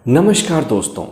नमस्कार दोस्तों,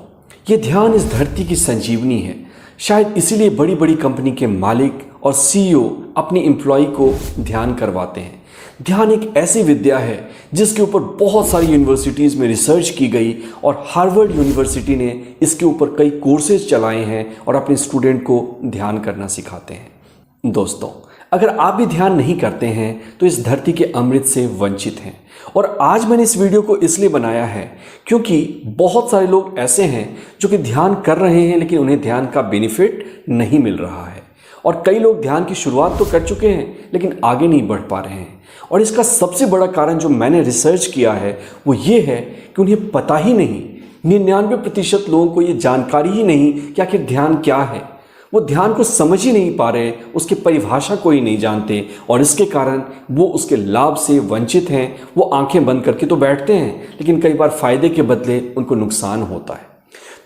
ये ध्यान इस धरती की संजीवनी है। शायद इसीलिए बड़ी बड़ी कंपनी के मालिक और सीईओ अपनी एम्प्लॉय को ध्यान करवाते हैं। ध्यान एक ऐसी विद्या है जिसके ऊपर बहुत सारी यूनिवर्सिटीज़ में रिसर्च की गई और हार्वर्ड यूनिवर्सिटी ने इसके ऊपर कई कोर्सेज चलाए हैं और अपने स्टूडेंट को ध्यान करना सिखाते हैं। दोस्तों, अगर आप भी ध्यान नहीं करते हैं तो इस धरती के अमृत से वंचित हैं। और आज मैंने इस वीडियो को इसलिए बनाया है क्योंकि बहुत सारे लोग ऐसे हैं जो कि ध्यान कर रहे हैं लेकिन उन्हें ध्यान का बेनिफिट नहीं मिल रहा है। और कई लोग ध्यान की शुरुआत तो कर चुके हैं लेकिन आगे नहीं बढ़ पा रहे हैं। और इसका सबसे बड़ा कारण जो मैंने रिसर्च किया है वो ये है कि उन्हें पता ही नहीं, 99% लोगों को ये जानकारी ही नहीं कि आखिर ध्यान क्या है। वो ध्यान को समझ ही नहीं पा रहे, उसकी परिभाषा को ही नहीं जानते और इसके कारण वो उसके लाभ से वंचित हैं। वो आंखें बंद करके तो बैठते हैं लेकिन कई बार फायदे के बदले उनको नुकसान होता है।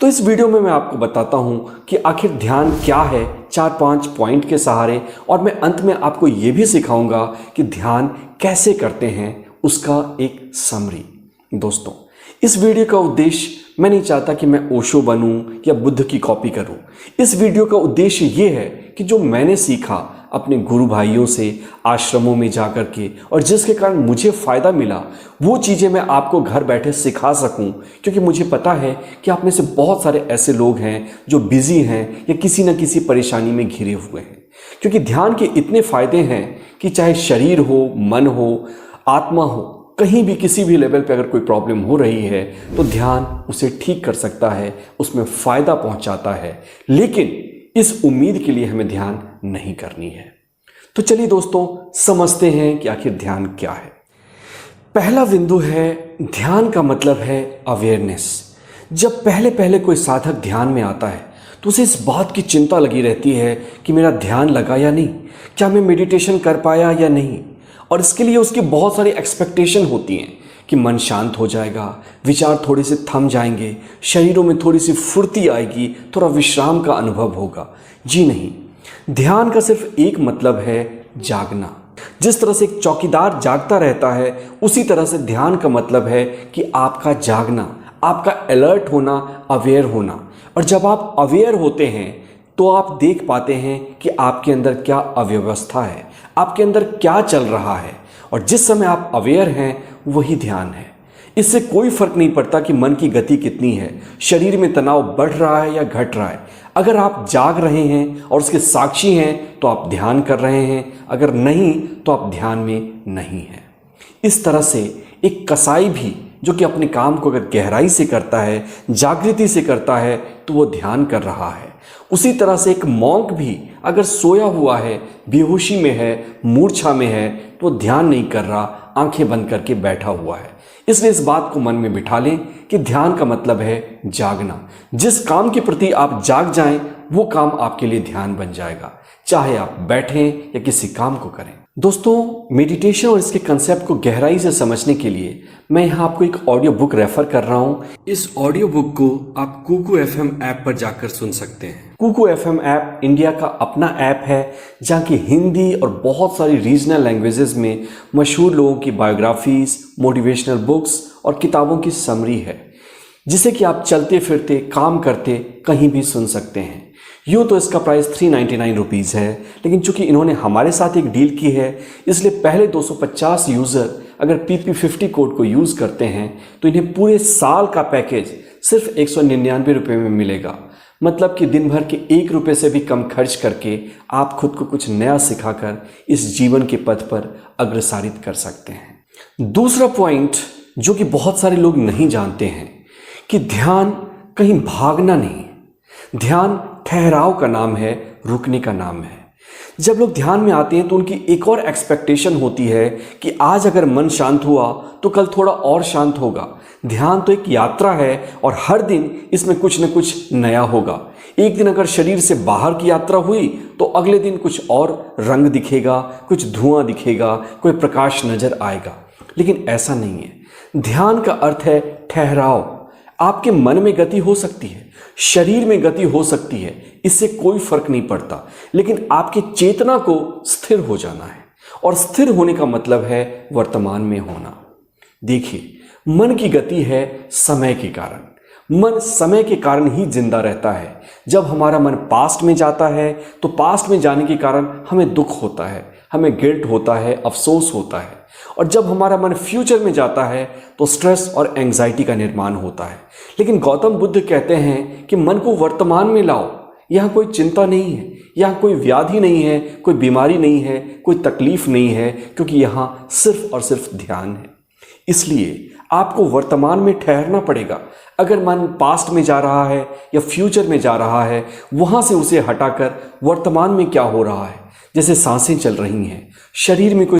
तो इस वीडियो में मैं आपको बताता हूं कि आखिर ध्यान क्या है 4-5 पॉइंट के सहारे, और मैं अंत में आपको ये भी सिखाऊंगा कि ध्यान कैसे करते हैं, उसका एक समरी। दोस्तों, इस वीडियो का उद्देश्य, मैं नहीं चाहता कि मैं ओशो बनूं या बुद्ध की कॉपी करूं। इस वीडियो का उद्देश्य ये है कि जो मैंने सीखा अपने गुरु भाइयों से, आश्रमों में जाकर के, और जिसके कारण मुझे फ़ायदा मिला, वो चीज़ें मैं आपको घर बैठे सिखा सकूं। क्योंकि मुझे पता है कि आप में से बहुत सारे ऐसे लोग हैं जो बिजी हैं या किसी न किसी परेशानी में घिरे हुए हैं। क्योंकि ध्यान के इतने फ़ायदे हैं कि चाहे शरीर हो, मन हो, आत्मा हो, कहीं भी किसी भी लेवल पे अगर कोई प्रॉब्लम हो रही है तो ध्यान उसे ठीक कर सकता है, उसमें फ़ायदा पहुंचाता है। लेकिन इस उम्मीद के लिए हमें ध्यान नहीं करनी है। तो चलिए दोस्तों, समझते हैं कि आखिर ध्यान क्या है। पहला बिंदु है, ध्यान का मतलब है अवेयरनेस। जब पहले पहले कोई साधक ध्यान में आता है तो उसे इस बात की चिंता लगी रहती है कि मेरा ध्यान लगा या नहीं, क्या मैं मेडिटेशन कर पाया या नहीं। और इसके लिए उसकी बहुत सारी एक्सपेक्टेशन होती हैं कि मन शांत हो जाएगा, विचार थोड़े से थम जाएंगे, शरीरों में थोड़ी सी फुर्ती आएगी, थोड़ा विश्राम का अनुभव होगा। जी नहीं, ध्यान का सिर्फ एक मतलब है, जागना। जिस तरह से एक चौकीदार जागता रहता है, उसी तरह से ध्यान का मतलब है कि आपका जागना, आपका अलर्ट होना, अवेयर होना। और जब आप अवेयर होते हैं तो आप देख पाते हैं कि आपके अंदर क्या अव्यवस्था है, आपके अंदर क्या चल रहा है। और जिस समय आप अवेयर हैं वही ध्यान है। इससे कोई फर्क नहीं पड़ता कि मन की गति कितनी है, शरीर में तनाव बढ़ रहा है या घट रहा है। अगर आप जाग रहे हैं और उसके साक्षी हैं तो आप ध्यान कर रहे हैं, अगर नहीं तो आप ध्यान में नहीं हैं। इस तरह से एक कसाई भी जो कि अपने काम को अगर गहराई से करता है, जागृति से करता है, तो वो ध्यान कर रहा है। उसी तरह से एक मॉन्क भी अगर सोया हुआ है, बेहोशी में है, मूर्छा में है, तो ध्यान नहीं कर रहा, आंखें बंद करके बैठा हुआ है। इसलिए इस बात को मन में बिठा लें कि ध्यान का मतलब है जागना। जिस काम के प्रति आप जाग जाएं, वो काम आपके लिए ध्यान बन जाएगा, चाहे आप बैठें या किसी काम को करें। दोस्तों, मेडिटेशन और इसके कंसेप्ट को गहराई से समझने के लिए मैं यहाँ आपको एक ऑडियो बुक रेफर कर रहा हूँ। इस ऑडियो बुक को आप कुकू FM ऐप पर जाकर सुन सकते हैं। कुकू FM ऐप इंडिया का अपना ऐप है जहाँ की हिंदी और बहुत सारी रीजनल लैंग्वेजेस में मशहूर लोगों की बायोग्राफीज, मोटिवेशनल बुक्स और किताबों की समरी है, जिसे कि आप चलते फिरते, काम करते कहीं भी सुन सकते हैं। यूँ तो इसका प्राइस 399 रुपीज़ है, लेकिन चूंकि इन्होंने हमारे साथ एक डील की है, इसलिए पहले 250 यूज़र अगर PP50 कोड को यूज़ करते हैं तो इन्हें पूरे साल का पैकेज सिर्फ 199 रुपये में मिलेगा। मतलब कि दिन भर के 1 रुपये से भी कम खर्च करके आप खुद को कुछ नया सिखाकर इस जीवन के पथ पर अग्रसारित कर सकते हैं। दूसरा पॉइंट जो कि बहुत सारे लोग नहीं जानते हैं कि ध्यान कहीं भागना नहीं, ध्यान ठहराव का नाम है, रुकने का नाम है। जब लोग ध्यान में आते हैं तो उनकी एक और एक्सपेक्टेशन होती है कि आज अगर मन शांत हुआ तो कल थोड़ा और शांत होगा। ध्यान तो एक यात्रा है और हर दिन इसमें कुछ न कुछ नया होगा। एक दिन अगर शरीर से बाहर की यात्रा हुई तो अगले दिन कुछ और रंग दिखेगा, कुछ धुआं दिखेगा, कोई प्रकाश नजर आएगा। लेकिन ऐसा नहीं है। ध्यान का अर्थ है ठहराव। आपके मन में गति हो सकती है, शरीर में गति हो सकती है, इससे कोई फर्क नहीं पड़ता, लेकिन आपकी चेतना को स्थिर हो जाना है। और स्थिर होने का मतलब है वर्तमान में होना। देखिए, मन की गति है समय के कारण, मन समय के कारण ही जिंदा रहता है। जब हमारा मन पास्ट में जाता है तो पास्ट में जाने के कारण हमें दुख होता है, हमें गिल्ट होता है, अफसोस होता है। और जब हमारा मन फ्यूचर में जाता है तो स्ट्रेस और एंजाइटी का निर्माण होता है। लेकिन गौतम बुद्ध कहते हैं कि मन को वर्तमान में लाओ। यहाँ कोई चिंता नहीं है, यहाँ कोई व्याधि नहीं है, कोई बीमारी नहीं है, कोई तकलीफ नहीं है, क्योंकि यहाँ सिर्फ और सिर्फ ध्यान है। इसलिए आपको वर्तमान में ठहरना पड़ेगा। अगर मन पास्ट में जा रहा है या फ्यूचर में जा रहा है, वहां से उसे हटाकर वर्तमान में क्या हो रहा है, जैसे सांसें चल रही हैं, शरीर में कोई